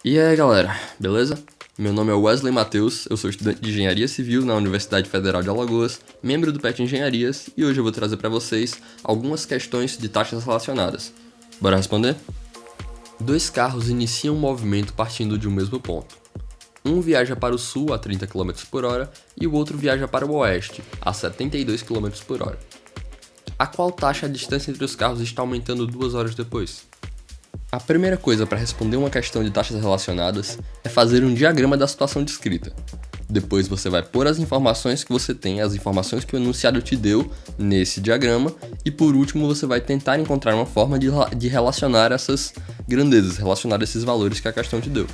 E aí galera, beleza? Meu nome é Wesley Matheus, eu sou estudante de Engenharia Civil na Universidade Federal de Alagoas, membro do PET Engenharias, e hoje eu vou trazer para vocês algumas questões de taxas relacionadas. Bora responder? Dois carros iniciam um movimento partindo de um mesmo ponto. Um viaja para o sul a 30 km por hora e o outro viaja para o oeste a 72 km por hora. A qual taxa a distância entre os carros está aumentando 2 horas depois? A primeira coisa para responder uma questão de taxas relacionadas é fazer um diagrama da situação descrita. Depois você vai pôr as informações que você tem, as informações que o enunciado te deu nesse diagrama, e por último você vai tentar encontrar uma forma de relacionar essas grandezas, relacionar esses valores que a questão te deu.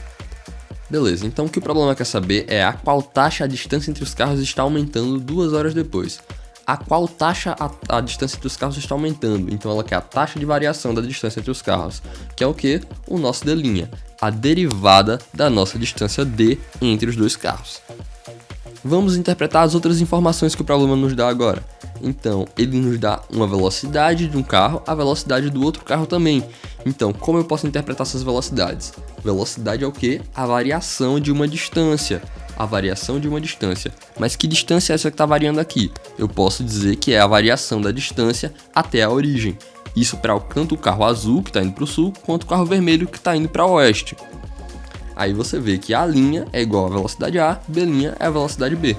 Beleza, então o que o problema quer saber é a qual taxa a distância entre os carros está aumentando 2 horas depois. A qual taxa a distância entre os carros está aumentando, então ela quer a taxa de variação da distância entre os carros, que é o que? O nosso d', a derivada da nossa distância d entre os dois carros. Vamos interpretar as outras informações que o problema nos dá agora. Então, ele nos dá uma velocidade de um carro, a velocidade do outro carro também. Então, como eu posso interpretar essas velocidades? Velocidade é o que? A variação de uma distância. A variação de uma distância. Mas que distância é essa que está variando aqui? Eu posso dizer que é a variação da distância até a origem. Isso para tanto o carro azul, que está indo para o sul, quanto o carro vermelho, que está indo para o oeste. Aí você vê que A' é igual a velocidade A, B' é a velocidade B.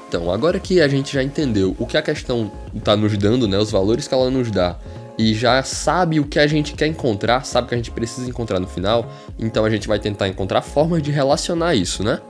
Então, agora que a gente já entendeu o que a questão está nos dando, né, os valores que ela nos dá, e já sabe o que a gente quer encontrar, sabe o que a gente precisa encontrar no final, então a gente vai tentar encontrar formas de relacionar isso, né?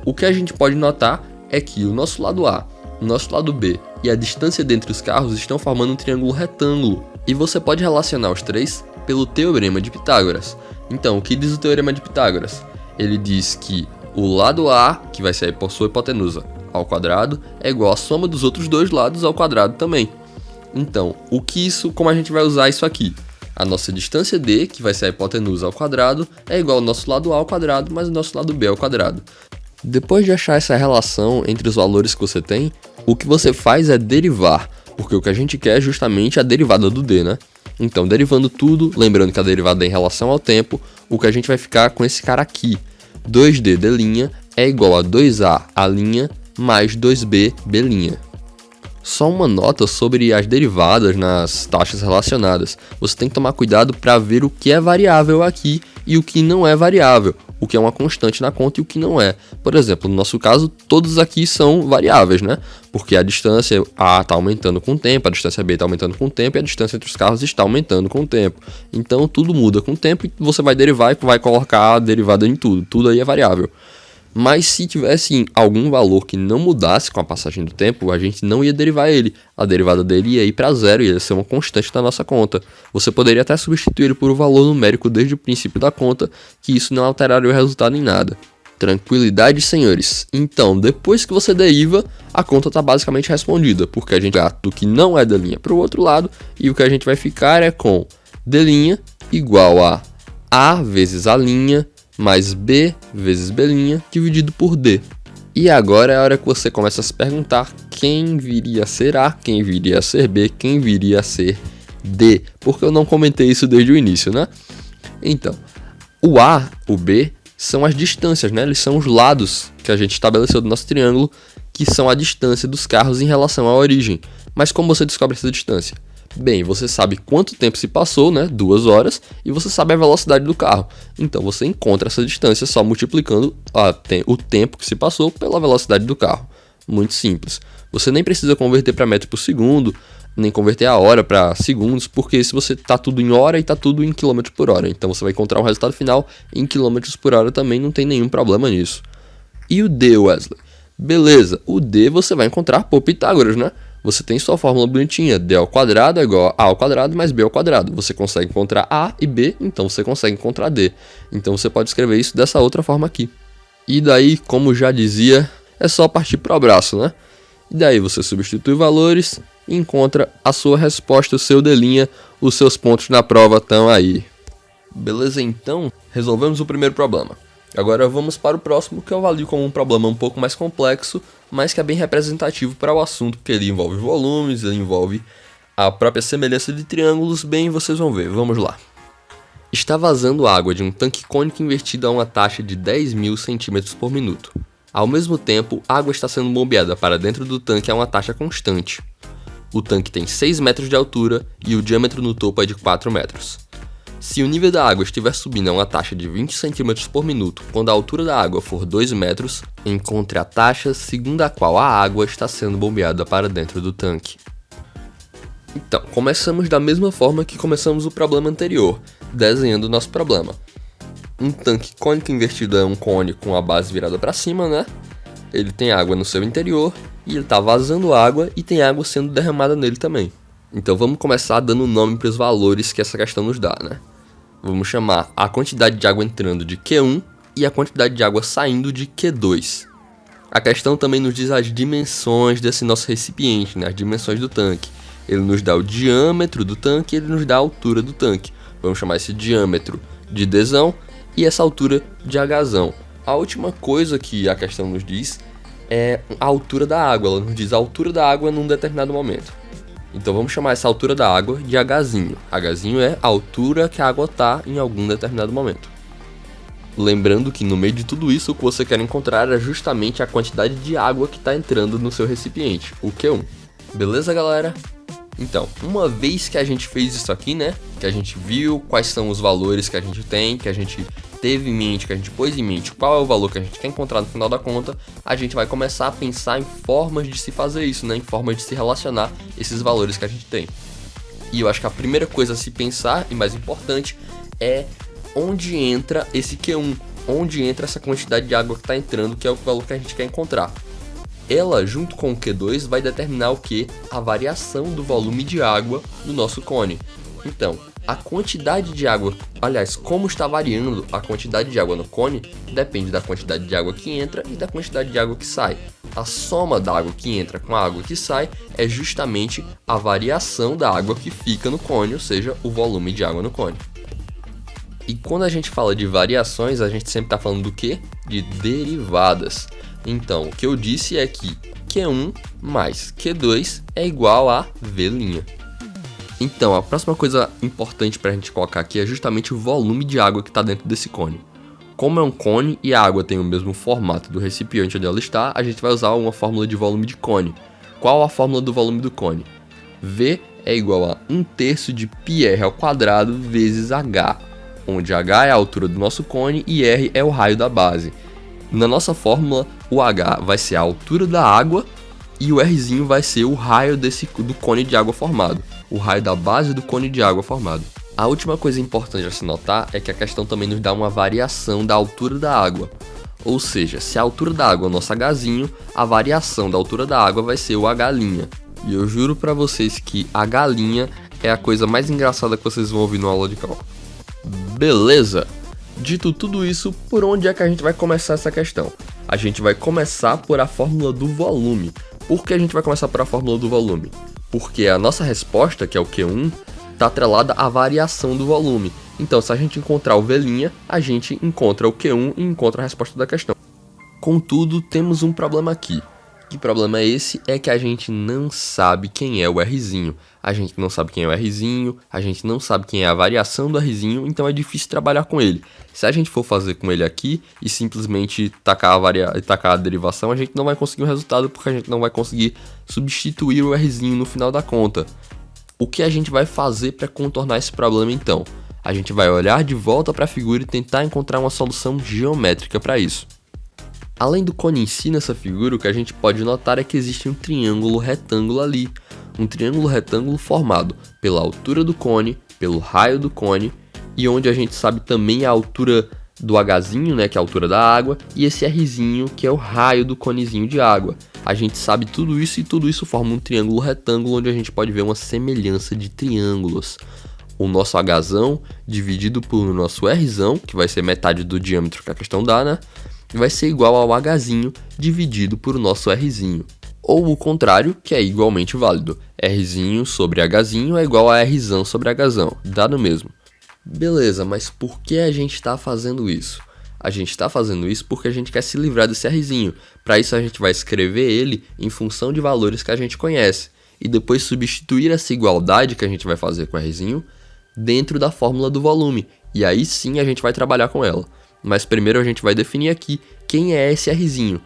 O que a gente pode notar é que o nosso lado A, o nosso lado B e a distância dentre os carros estão formando um triângulo retângulo. E você pode relacionar os três pelo Teorema de Pitágoras. Então, o que diz o Teorema de Pitágoras? Ele diz que o lado A, que vai ser a sua hipotenusa ao quadrado, é igual à soma dos outros dois lados ao quadrado também. Então, como a gente vai usar isso aqui? A nossa distância D, que vai ser a hipotenusa ao quadrado, é igual ao nosso lado A ao quadrado mais o nosso lado B ao quadrado. Depois de achar essa relação entre os valores que você tem, o que você faz é derivar, porque o que a gente quer é justamente a derivada do D, né? Então, derivando tudo, lembrando que a derivada é em relação ao tempo, o que a gente vai ficar com esse cara aqui. 2D D' é igual a 2A A' mais 2B B'. Só uma nota sobre as derivadas nas taxas relacionadas. Você tem que tomar cuidado para ver o que é variável aqui e o que não é variável, o que é uma constante na conta e o que não é. Por exemplo, no nosso caso, todos aqui são variáveis, né? Porque a distância A está aumentando com o tempo, a distância B está aumentando com o tempo e a distância entre os carros está aumentando com o tempo. Então, tudo muda com o tempo e você vai derivar e vai colocar a derivada em tudo. Tudo aí é variável. Mas se tivesse algum valor que não mudasse com a passagem do tempo, a gente não ia derivar ele. A derivada dele ia ir para zero, ia ser uma constante da nossa conta. Você poderia até substituir ele por um valor numérico desde o princípio da conta, que isso não alteraria o resultado em nada. Tranquilidade, senhores. Então, depois que você deriva, a conta está basicamente respondida, porque a gente vai do que não é D' para o outro lado, e o que a gente vai ficar é com D' igual a A vezes A' mais B vezes B' dividido por D. E agora é a hora que você começa a se perguntar quem viria a ser A, quem viria a ser B, quem viria a ser D, porque eu não comentei isso desde o início, né? Então, o A, o B, são as distâncias, né? Eles são os lados que a gente estabeleceu do nosso triângulo, que são a distância dos carros em relação à origem. Mas como você descobre essa distância? Bem, você sabe quanto tempo se passou, né? 2 horas, e você sabe a velocidade do carro. Então você encontra essa distância só multiplicando o tempo que se passou pela velocidade do carro. Muito simples. Você nem precisa converter para metro por segundo, nem converter a hora para segundos, porque se você tá tudo em hora e tá tudo em quilômetro por hora. Então você vai encontrar o resultado final em quilômetros por hora também, não tem nenhum problema nisso. E o D, Wesley? Beleza, o D você vai encontrar por Pitágoras, né? Você tem sua fórmula bonitinha, D ao quadrado é igual a ao quadrado mais B ao quadrado. Você consegue encontrar A e B, então você consegue encontrar D. Então você pode escrever isso dessa outra forma aqui. E daí, como já dizia, é só partir para o abraço, né? E daí você substitui valores e encontra a sua resposta, o seu D', os seus pontos na prova estão aí. Beleza, então? Resolvemos o primeiro problema. Agora vamos para o próximo, que eu avalio como um problema um pouco mais complexo, mas que é bem representativo para o assunto, porque ele envolve volumes, ele envolve a própria semelhança de triângulos. Bem, vocês vão ver, vamos lá. Está vazando água de um tanque cônico invertido a uma taxa de 10.000 centímetros por minuto. Ao mesmo tempo, a água está sendo bombeada para dentro do tanque a uma taxa constante. O tanque tem 6 metros de altura e o diâmetro no topo é de 4 metros. Se o nível da água estiver subindo a uma taxa de 20 centímetros por minuto quando a altura da água for 2 metros, encontre a taxa segundo a qual a água está sendo bombeada para dentro do tanque. Então, começamos da mesma forma que começamos o problema anterior, desenhando o nosso problema. Um tanque cônico invertido é um cone com a base virada para cima, né? Ele tem água no seu interior e ele está vazando água e tem água sendo derramada nele também. Então vamos começar dando nome para os valores que essa questão nos dá, né? Vamos chamar a quantidade de água entrando de Q1 e a quantidade de água saindo de Q2. A questão também nos diz as dimensões desse nosso recipiente, né? As dimensões do tanque. Ele nos dá o diâmetro do tanque e ele nos dá a altura do tanque. Vamos chamar esse diâmetro de Dzão e essa altura de Hzão. A última coisa que a questão nos diz é a altura da água. Ela nos diz a altura da água num determinado momento. Então vamos chamar essa altura da água de Hzinho. Hzinho é a altura que a água está em algum determinado momento. Lembrando que no meio de tudo isso, o que você quer encontrar é justamente a quantidade de água que está entrando no seu recipiente, o Q1. Beleza, galera? Então, uma vez que a gente fez isso aqui, né? Que a gente viu quais são os valores que a gente tem, que a gente teve em mente, que a gente pôs em mente qual é o valor que a gente quer encontrar no final da conta, a gente vai começar a pensar em formas de se fazer isso, né? Em formas de se relacionar esses valores que a gente tem. E eu acho que a primeira coisa a se pensar, e mais importante, é onde entra esse Q1, onde entra essa quantidade de água que está entrando, que é o valor que a gente quer encontrar. Ela, junto com o Q2, vai determinar o que? A variação do volume de água do nosso cone. Então, a quantidade de água, aliás, como está variando a quantidade de água no cone, depende da quantidade de água que entra e da quantidade de água que sai. A soma da água que entra com a água que sai é justamente a variação da água que fica no cone, ou seja, o volume de água no cone. E quando a gente fala de variações, a gente sempre está falando do quê? De derivadas. Então, o que eu disse é que Q1 mais Q2 é igual a V'. Então, a próxima coisa importante para a gente colocar aqui é justamente o volume de água que está dentro desse cone. Como é um cone e a água tem o mesmo formato do recipiente onde ela está, a gente vai usar uma fórmula de volume de cone. Qual a fórmula do volume do cone? V é igual a 1/3 de πr² vezes H, onde H é a altura do nosso cone e R é o raio da base. Na nossa fórmula, o H vai ser a altura da água e o Rzinho vai ser o raio do cone de água formado, o raio da base do cone de água formado. A última coisa importante a se notar é que a questão também nos dá uma variação da altura da água. Ou seja, se a altura da água é o nosso Hzinho, a variação da altura da água vai ser o H'. E eu juro pra vocês que H' é a coisa mais engraçada que vocês vão ouvir na aula de cálculo. Beleza? Dito tudo isso, por onde é que a gente vai começar essa questão? A gente vai começar por a fórmula do volume. Por que a gente vai começar por a fórmula do volume? Porque a nossa resposta, que é o Q1, está atrelada à variação do volume. Então, se a gente encontrar o V', a gente encontra o Q1 e encontra a resposta da questão. Contudo, temos um problema aqui. Que problema é esse? É que a gente não sabe quem é o Rzinho. A gente não sabe quem é o Rzinho, a gente não sabe quem é a variação do Rzinho, então é difícil trabalhar com ele. Se a gente for fazer com ele aqui e simplesmente tacar a derivação, a gente não vai conseguir o resultado porque a gente não vai conseguir substituir o Rzinho no final da conta. O que a gente vai fazer para contornar esse problema então? A gente vai olhar de volta para a figura e tentar encontrar uma solução geométrica para isso. Além do cone em si nessa figura, o que a gente pode notar é que existe um triângulo retângulo ali. Um triângulo retângulo formado pela altura do cone, pelo raio do cone, e onde a gente sabe também a altura do Hzinho, né, que é a altura da água, e esse Rzinho, que é o raio do conezinho de água. A gente sabe tudo isso e tudo isso forma um triângulo retângulo onde a gente pode ver uma semelhança de triângulos. O nosso Hzão dividido por nosso Rzão, que vai ser metade do diâmetro que a questão dá, né? Vai ser igual ao Hzinho dividido por nosso Rzinho. Ou o contrário, que é igualmente válido. Rzinho sobre Hzinho é igual a Rzão sobre Hzão. Dá no mesmo. Beleza, mas por que a gente está fazendo isso? A gente está fazendo isso porque a gente quer se livrar desse Rzinho. Para isso a gente vai escrever ele em função de valores que a gente conhece. E depois substituir essa igualdade que a gente vai fazer com o Rzinho dentro da fórmula do volume, e aí sim a gente vai trabalhar com ela. Mas primeiro a gente vai definir aqui quem é esse Rzinho.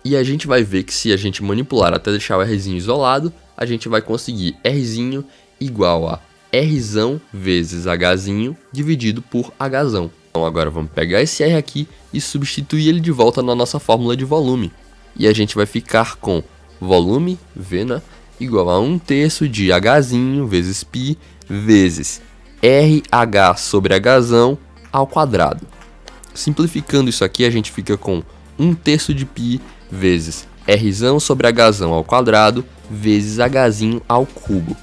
E a gente vai ver que se a gente manipular até deixar o Rzinho isolado, a gente vai conseguir Rzinho igual a Rzão vezes Hzinho dividido por Hzão. Então agora vamos pegar esse R aqui e substituir ele de volta na nossa fórmula de volume. E a gente vai ficar com volume, V, né, igual a 1/3 de Hzinho vezes π vezes RH sobre Hzão ao quadrado. Simplificando isso aqui, a gente fica com 1/3 de π vezes Rzão sobre Hzão ao quadrado vezes Hzinho ao cubo.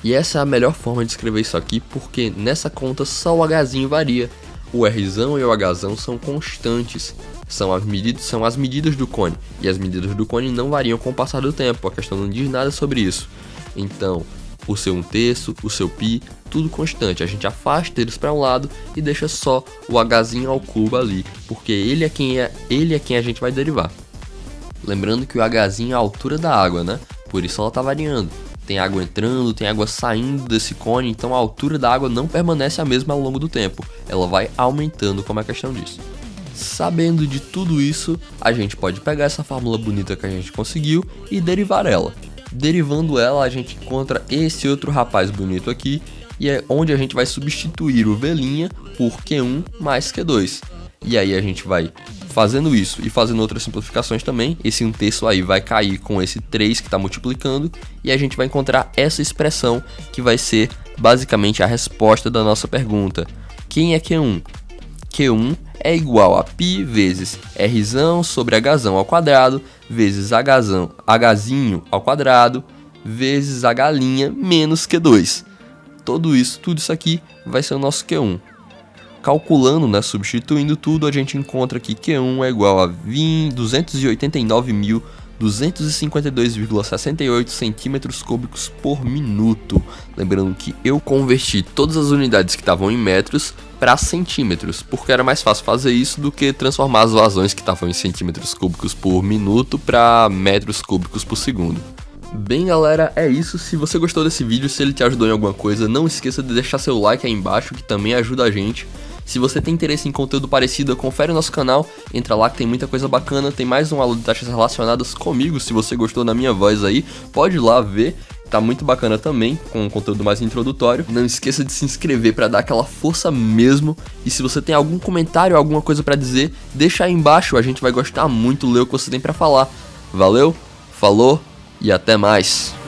E essa é a melhor forma de escrever isso aqui, porque nessa conta só o Hzinho varia. O Rzão e o Hzão são constantes, são as medidas do cone, e as medidas do cone não variam com o passar do tempo, a questão não diz nada sobre isso. Então, o seu 1/3, o seu π, tudo constante, a gente afasta eles para um lado e deixa só o Hzinho ao cubo ali, porque ele é quem a gente vai derivar. Lembrando que o Hzinho é a altura da água, né? Por isso ela está variando. Tem água entrando, tem água saindo desse cone, então a altura da água não permanece a mesma ao longo do tempo. Ela vai aumentando, como é a questão disso. Sabendo de tudo isso, a gente pode pegar essa fórmula bonita que a gente conseguiu e derivar ela. Derivando ela, a gente encontra esse outro rapaz bonito aqui, e é onde a gente vai substituir o V' por Q1 mais Q2. E aí a gente vai fazendo isso e fazendo outras simplificações também, esse 1/3 aí vai cair com esse 3 que está multiplicando, e a gente vai encontrar essa expressão que vai ser basicamente a resposta da nossa pergunta. Quem é Q1? Q1 é igual a π vezes Rzão sobre Hzão ao quadrado vezes Hzinho ao quadrado vezes H' menos Q2. Tudo isso aqui vai ser o nosso Q1. Calculando, né, substituindo tudo, a gente encontra que Q1 é igual a 289.252,68 centímetros cúbicos por minuto. Lembrando que eu converti todas as unidades que estavam em metros para centímetros, porque era mais fácil fazer isso do que transformar as vazões que estavam em centímetros cúbicos por minuto para metros cúbicos por segundo. Bem, galera, é isso. Se você gostou desse vídeo, se ele te ajudou em alguma coisa, não esqueça de deixar seu like aí embaixo, que também ajuda a gente. Se você tem interesse em conteúdo parecido, confere o nosso canal, entra lá que tem muita coisa bacana, tem mais uma aula de taxas relacionadas comigo. Se você gostou da minha voz aí, pode ir lá ver, tá muito bacana também, com um conteúdo mais introdutório. Não esqueça de se inscrever para dar aquela força mesmo, e se você tem algum comentário, alguma coisa para dizer, deixa aí embaixo, a gente vai gostar muito de ler o que você tem para falar. Valeu, falou e até mais!